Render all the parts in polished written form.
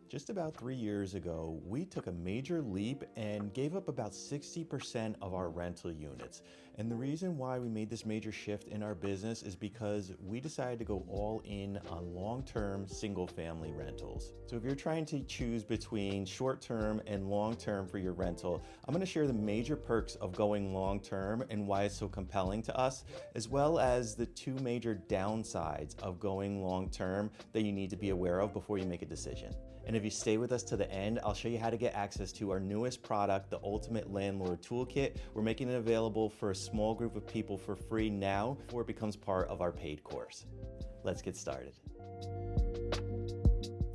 Just about 3 years ago, we took a major leap and gave up about 60% of our rental units. And the reason why we made this major shift in our business is because we decided to go all in on long-term single-family rentals. So if you're trying to choose between short-term and long-term for your rental, I'm going to share the major perks of going long-term and why it's so compelling to us, as well as the two major downsides of going long-term that you need to be aware of before you make a decision. And if you stay with us to the end, I'll show you how to get access to our newest product, the Ultimate Landlord Toolkit. We're making it available for a small group of people for free now before it becomes part of our paid course. Let's get started.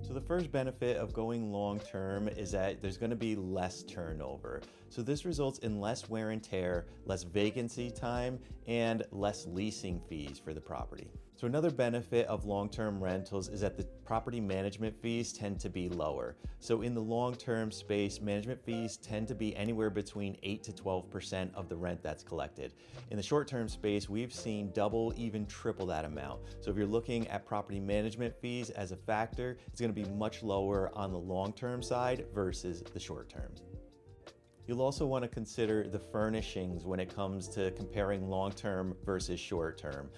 So the first benefit of going long-term is that there's going to be less turnover. So this results in less wear and tear, less vacancy time, and less leasing fees for the property. So another benefit of long-term rentals is that the property management fees tend to be lower. So in the long-term space, management fees tend to be anywhere between 8 to 12% of the rent that's collected. In the short-term space, we've seen double, even triple that amount. So if you're looking at property management fees as a factor, it's going to be much lower on the long-term side versus the short-term. You'll also want to consider the furnishings when it comes to comparing long-term versus short-term.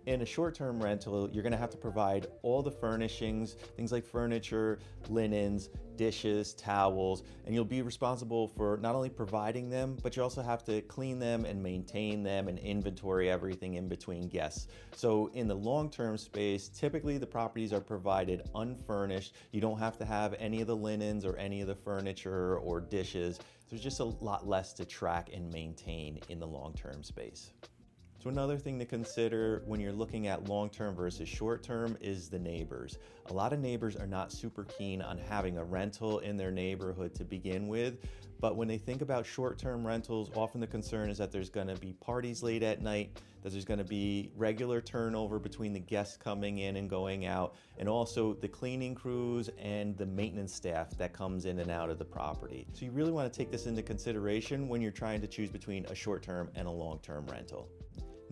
In a short-term rental, you're going to have to provide all the furnishings, things like furniture, linens, dishes, towels, and you'll be responsible for not only providing them, but you also have to clean them and maintain them and inventory everything in between guests. So in the long-term space, typically the properties are provided unfurnished. You don't have to have any of the linens or any of the furniture or dishes. There's just a lot less to track and maintain in the long-term space. So another thing to consider when you're looking at long-term versus short-term is the neighbors. A lot of neighbors are not super keen on having a rental in their neighborhood to begin with, but when they think about short-term rentals, often the concern is that there's going to be parties late at night, that there's going to be regular turnover between the guests coming in and going out, and also the cleaning crews and the maintenance staff that comes in and out of the property. So you really want to take this into consideration when you're trying to choose between a short-term and a long-term rental.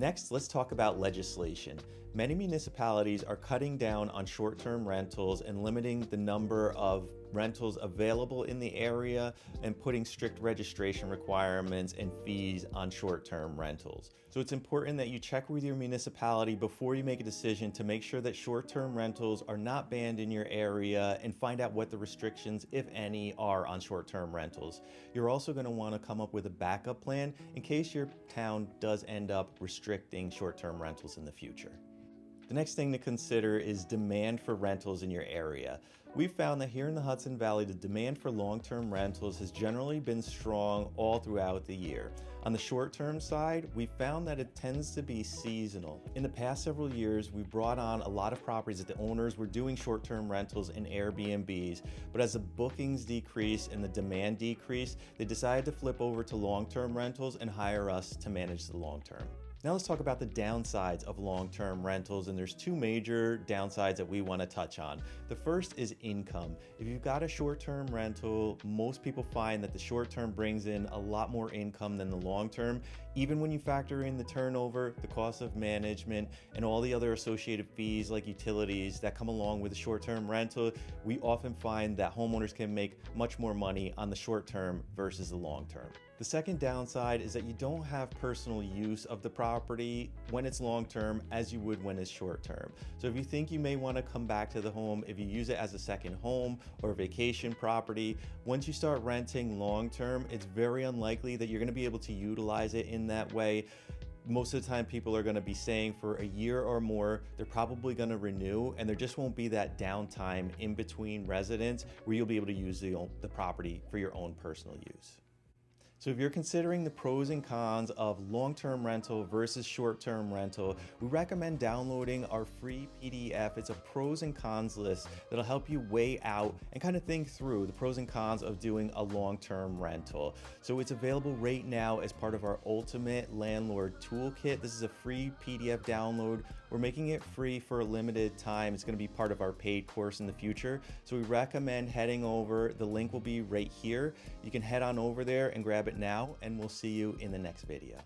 Next, let's talk about legislation. Many municipalities are cutting down on short-term rentals and limiting the number of rentals available in the area and putting strict registration requirements and fees on short-term rentals. So it's important that you check with your municipality before you make a decision to make sure that short-term rentals are not banned in your area and find out what the restrictions, if any, are on short-term rentals. You're also going to want to come up with a backup plan in case your town does end up restricting short-term rentals in the future. The next thing to consider is demand for rentals in your area. We've found that here in the Hudson Valley, the demand for long-term rentals has generally been strong all throughout the year. On the short-term side, we found that it tends to be seasonal. In the past several years, we've brought on a lot of properties that the owners were doing short-term rentals in Airbnbs, but as the bookings decreased and the demand decreased, they decided to flip over to long-term rentals and hire us to manage the long-term. Now let's talk about the downsides of long-term rentals, and there's two major downsides that we want to touch on. The first is income. If you've got a short-term rental, most people find that the short-term brings in a lot more income than the long-term. Even when you factor in the turnover, the cost of management, and all the other associated fees like utilities that come along with a short-term rental, we often find that homeowners can make much more money on the short-term versus the long-term. The second downside is that you don't have personal use of the property when it's long-term as you would when it's short-term. So if you think you may want to come back to the home, if you use it as a second home or a vacation property, once you start renting long-term, it's very unlikely that you're going to be able to utilize it in that way. Most of the time people are going to be staying for a year or more. They're probably going to renew, and there just won't be that downtime in between residents where you'll be able to use the property for your own personal use. So if you're considering the pros and cons of long-term rental versus short-term rental, we recommend downloading our free PDF. It's a pros and cons list that'll help you weigh out and kind of think through the pros and cons of doing a long-term rental. So it's available right now as part of our Ultimate Landlord Toolkit. This is a free PDF download. We're making it free for a limited time. It's going to be part of our paid course in the future. So we recommend heading over. The link will be right here. You can head on over there and grab it now, and we'll see you in the next video.